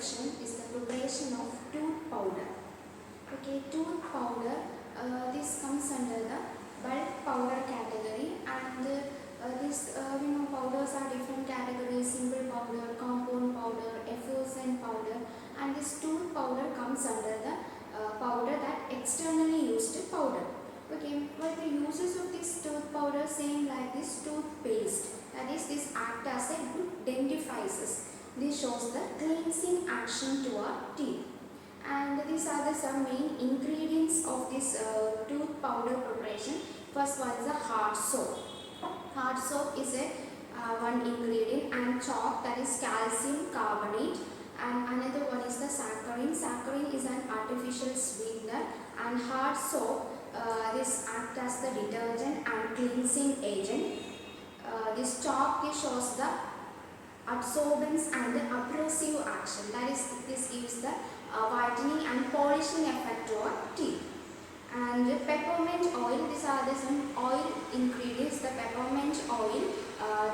section is the preparation of tooth powder. Okay, tooth powder, this comes under the bulk powder category, and we know powders are different categories: simple powder, compound powder, effervescent powder, and this tooth powder comes under the powder that externally used powder. Okay, but the uses of this tooth powder same like this toothpaste. That is, this act as a good dentifrices. This shows the cleansing action to our teeth. And these are the some main ingredients of this tooth powder preparation. First one is a hard soap. Hard soap is a one ingredient, and chalk, that is calcium carbonate, and another one is the saccharin. Saccharin is an artificial sweetener, and hard soap, this act as the detergent and cleansing agent. This chalk, this shows the absorbance and the abrasive action. That is, this gives the whitening and polishing effect to our teeth. And the peppermint oil, these are the some oil ingredients. The peppermint oil,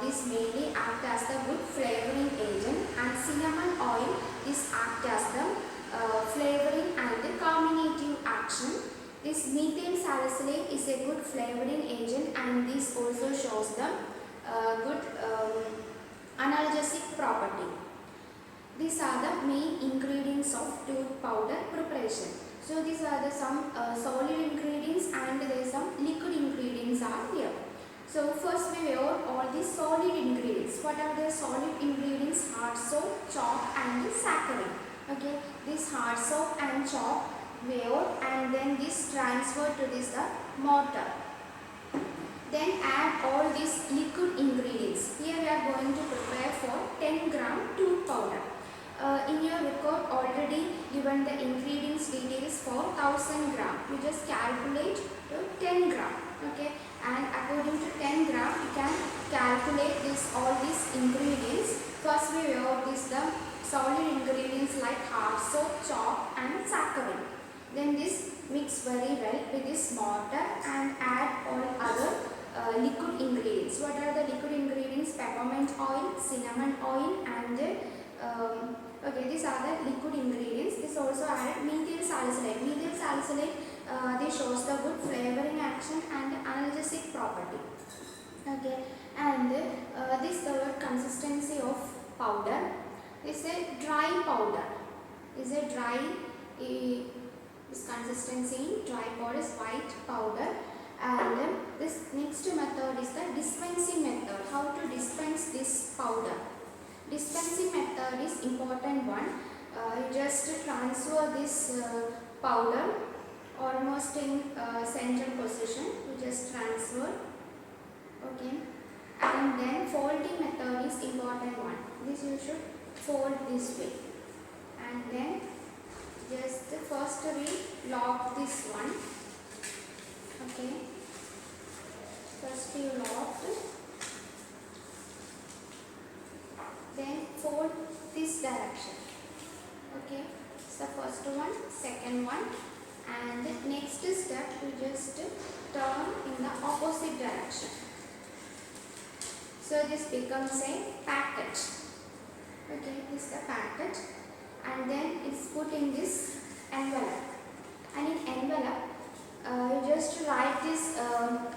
this mainly act as the good flavoring agent, and cinnamon oil, this act as the flavoring and the carminative action. This methyl salicylate is a good flavoring agent, and this also shows the good analgesic property. These are the main ingredients of tooth powder preparation. So these are the some solid ingredients, and there is some liquid ingredients are here. So first we wear all these solid ingredients. What are the solid ingredients? Hard soap, chalk, and the saccharin. Okay, this hard soap and chalk wear, and then this transfer to this mortar. Then add all these liquid ingredients. Here we are going to prepare for 10 gram tooth powder. In your record already given the ingredients details for 1000 gram. You just calculate to 10 gram. Okay, and according to 10 gram you can calculate this all these ingredients. First we wear this the solid ingredients like hard soap, chalk, and saccharin. Then this mix very well with this mortar and add all other liquid ingredients. What are the liquid ingredients? Peppermint oil, cinnamon oil, and okay, these are the liquid ingredients. This also added methyl salicylate. Methyl salicylate, this shows the good flavoring action and analgesic property. Okay, and this the consistency of powder is a dry powder. Is a dry. This consistency in dry powder is white powder. And this next method is the dispensing method. How to dispense this powder? Dispensing method is important one. You just transfer this powder almost in central position. You just transfer. Okay. And then folding method is important one. This you should fold this way. And then just first we lock this one. Okay. First you locked. Then fold this direction. Okay. It's the first one, second one, and the next step you just turn in the opposite direction. So this becomes a packet. Okay, this is the packet, and then it's put in this envelope. And in envelope, you just write this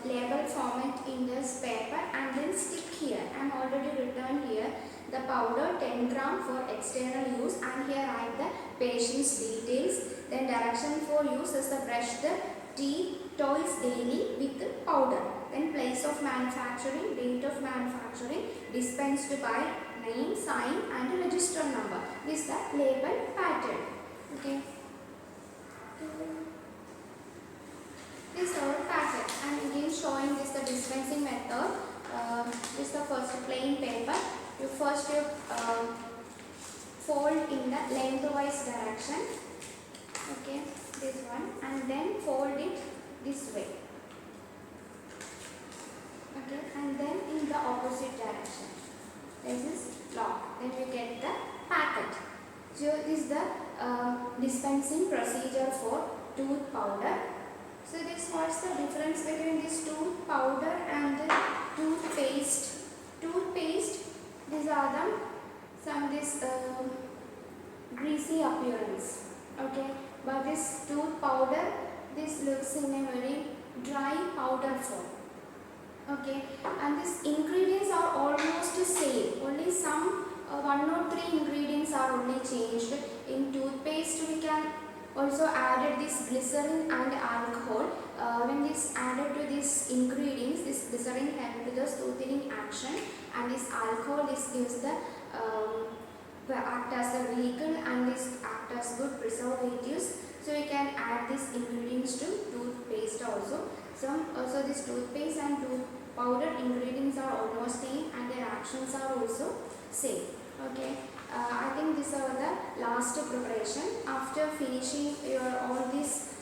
label format in this paper and then stick here. I am already written here the powder 10 gram for external use, and here write the patient's details. Then direction for use is the brush the teeth twice daily with the powder. Then place of manufacturing, date of manufacturing, dispensed by name, sign, and register number. This is the label pattern. Okay. This is our packet, and again showing this the dispensing method. This is the first plain paper. You first fold in the lengthwise direction. Okay, this one, and then fold it this way. Okay, and then in the opposite direction. This is lock. Then you get the packet. So this is the dispensing procedure for tooth powder. So this what's the difference between this tooth powder and the toothpaste? Toothpaste, these are the some this greasy appearance. Okay, but this tooth powder, this looks in a very dry powder form. Okay, and these ingredients are almost the same, only some one or three ingredients are only changed. In toothpaste we can also added this glycerin and alcohol. When this added to these ingredients, this glycerin help to the soothing action, and this alcohol, this gives the act as a vehicle, and this act as good preservatives. So you can add these ingredients to toothpaste also. Some also this toothpaste and tooth powder ingredients are almost same, and their actions are also same. Okay, I think these are the last preparation. After finishing your all these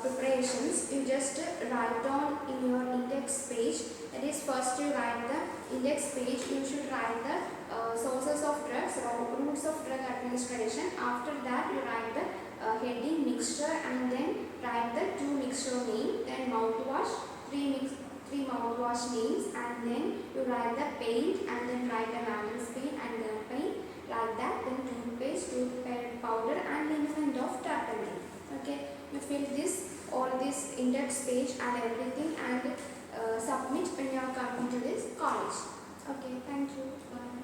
preparations, you just write down in your index page. That is, first you write the index page. You should write the sources of drugs, routes of drug administration. After that, you write the heading mixture, and then write the two mixture name, then mouthwash, three mouthwash names, and then you write the paint, and then write the Vanillus paint and gun paint, like that. Then toothpaste, toothpaste powder, and infant of turpentine. Okay, you fill this all this index page and everything, and submit when you are coming to this college. Okay, thank you. Bye.